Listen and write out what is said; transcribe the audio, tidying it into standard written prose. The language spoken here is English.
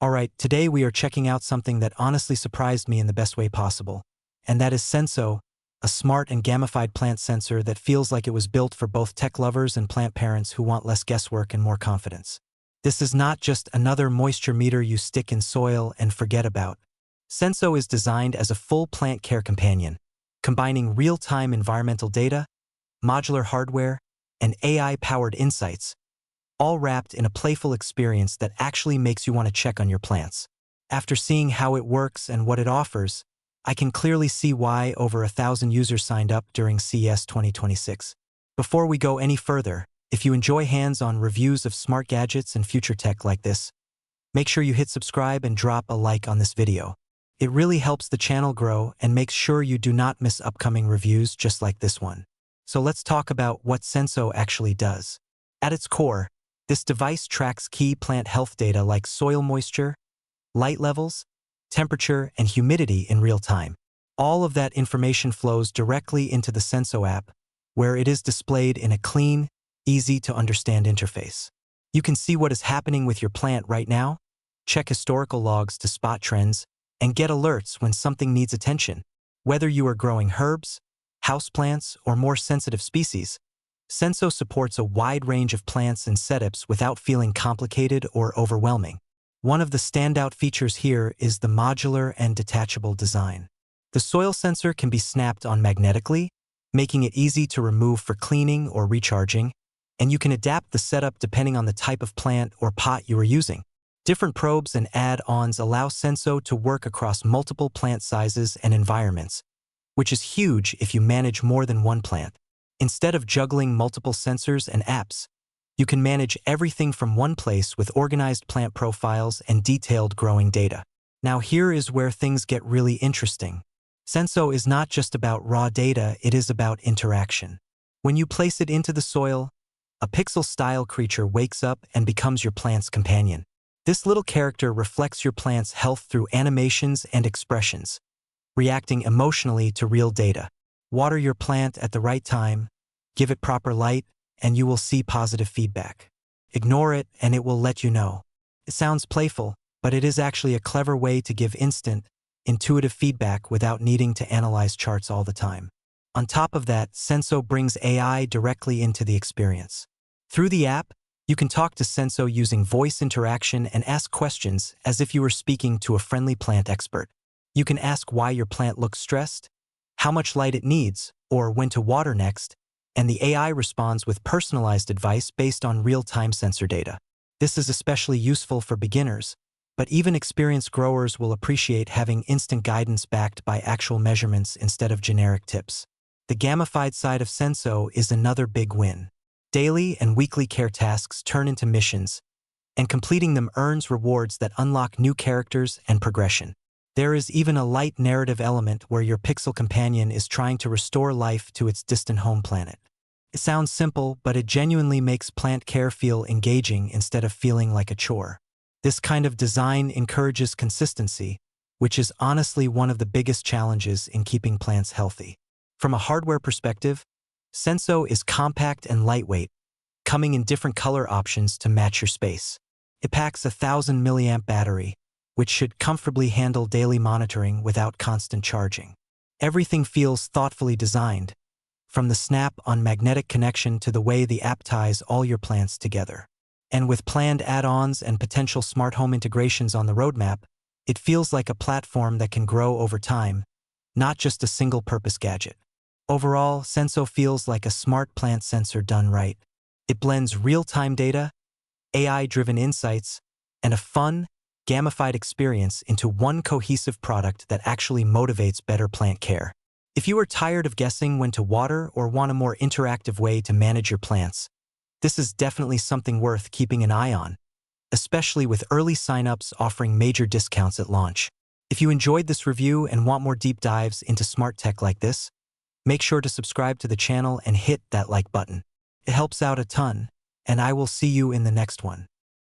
Alright, today we are checking out something that honestly surprised me in the best way possible. And that is Senso, a smart and gamified plant sensor that feels like it was built for both tech lovers and plant parents who want less guesswork and more confidence. This is not just another moisture meter you stick in soil and forget about. Senso is designed as a full plant care companion, combining real-time environmental data, modular hardware, and AI-powered insights, all wrapped in a playful experience that actually makes you want to check on your plants. After seeing how it works and what it offers, I can clearly see why over 1,000 users signed up during CES 2026. Before we go any further, if you enjoy hands-on reviews of smart gadgets and future tech like this, make sure you hit subscribe and drop a like on this video. It really helps the channel grow and makes sure you do not miss upcoming reviews just like this one. So let's talk about what Senso actually does. At its core, this device tracks key plant health data like soil moisture, light levels, temperature, and humidity in real time. All of that information flows directly into the Senso app, where it is displayed in a clean, easy-to-understand interface. You can see what is happening with your plant right now, check historical logs to spot trends, and get alerts when something needs attention. Whether you are growing herbs, houseplants, or more sensitive species, Senso supports a wide range of plants and setups without feeling complicated or overwhelming. One of the standout features here is the modular and detachable design. The soil sensor can be snapped on magnetically, making it easy to remove for cleaning or recharging, and you can adapt the setup depending on the type of plant or pot you are using. Different probes and add-ons allow Senso to work across multiple plant sizes and environments, which is huge if you manage more than one plant. Instead of juggling multiple sensors and apps, you can manage everything from one place with organized plant profiles and detailed growing data. Now here is where things get really interesting. Senso is not just about raw data, it is about interaction. When you place it into the soil, a pixel-style creature wakes up and becomes your plant's companion. This little character reflects your plant's health through animations and expressions, reacting emotionally to real data. Water your plant at the right time, give it proper light, and you will see positive feedback. Ignore it and it will let you know. It sounds playful, but it is actually a clever way to give instant, intuitive feedback without needing to analyze charts all the time. On top of that, Senso brings AI directly into the experience. Through the app, you can talk to Senso using voice interaction and ask questions as if you were speaking to a friendly plant expert. You can ask why your plant looks stressed, how much light it needs, or when to water next, and the AI responds with personalized advice based on real-time sensor data. This is especially useful for beginners, but even experienced growers will appreciate having instant guidance backed by actual measurements instead of generic tips. The gamified side of Senso is another big win. Daily and weekly care tasks turn into missions, and completing them earns rewards that unlock new characters and progression. There is even a light narrative element where your pixel companion is trying to restore life to its distant home planet. It sounds simple, but it genuinely makes plant care feel engaging instead of feeling like a chore. This kind of design encourages consistency, which is honestly one of the biggest challenges in keeping plants healthy. From a hardware perspective, Senso is compact and lightweight, coming in different color options to match your space. It packs a 1,000 milliamp battery, which should comfortably handle daily monitoring without constant charging. Everything feels thoughtfully designed, from the snap-on magnetic connection to the way the app ties all your plants together. And with planned add-ons and potential smart home integrations on the roadmap, it feels like a platform that can grow over time, not just a single-purpose gadget. Overall, Senso feels like a smart plant sensor done right. It blends real-time data, AI-driven insights, and a fun, gamified experience into one cohesive product that actually motivates better plant care. If you are tired of guessing when to water or want a more interactive way to manage your plants, this is definitely something worth keeping an eye on, especially with early signups offering major discounts at launch. If you enjoyed this review and want more deep dives into smart tech like this, make sure to subscribe to the channel and hit that like button. It helps out a ton, and I will see you in the next one.